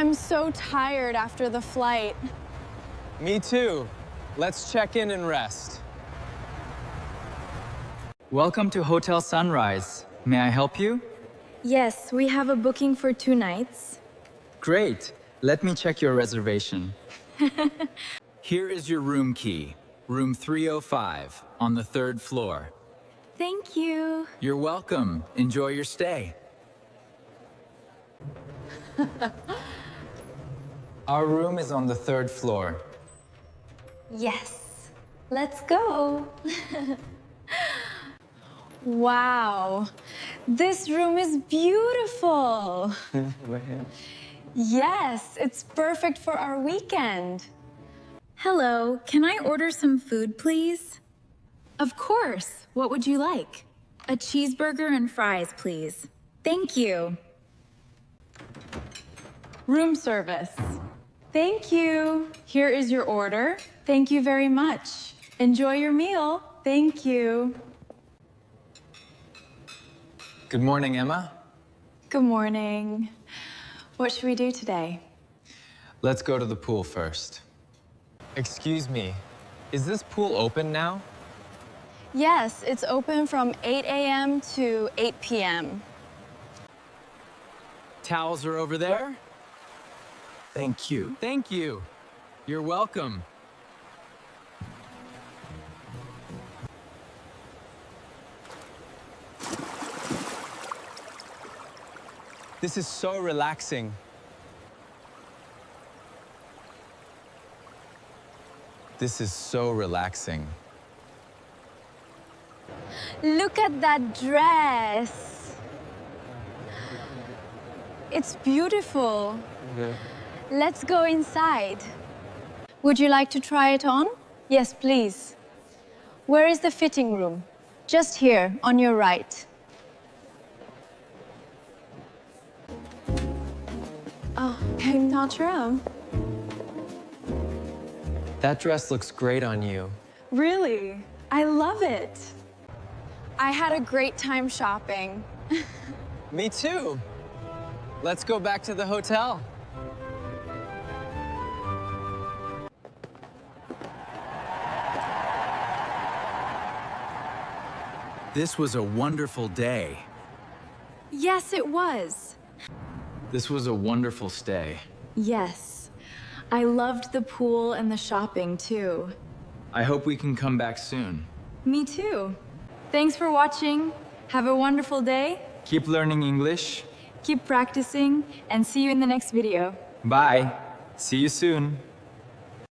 I'm so tired after the flight. Me too. Let's check in and rest. Welcome to Hotel Sunrise. May I help you? Yes, we have a booking for 2 nights. Great. Let me check your reservation. Here is your room key. Room 305 on the 3rd floor. Thank you. You're welcome. Enjoy your stay. Our room is on the 3rd floor. Yes. Let's go. Wow. This room is beautiful. Yes, it's perfect for our weekend. Hello, can I order some food, please? Of course. What would you like? A cheeseburger and fries, please. Thank you. Room service. Thank you. Here is your order. Thank you very much. Enjoy your meal. Thank you. Good morning, Emma. Good morning. What should we do today? Let's go to the pool first. Excuse me, is this pool open now? Yes, it's open from 8 a.m. to 8 p.m. Towels are over there? Thank you. Thank you. You're welcome. This is so relaxing. This is so relaxing. Look at that dress. It's beautiful. Let's go inside. Would you like to try it on? Yes, please. Where is the fitting room? Just here, on your right. Oh, I'm not sure. That dress looks great on you. Really? I love it. I had a great time shopping. Me too. Let's go back to the hotel. This was a wonderful day. Yes, it was. This was a wonderful stay. Yes. I loved the pool and the shopping, too. I hope we can come back soon. Me too. Thanks for watching. Have a wonderful day. Keep learning English. Keep practicing, and see you in the next video. Bye. See you soon.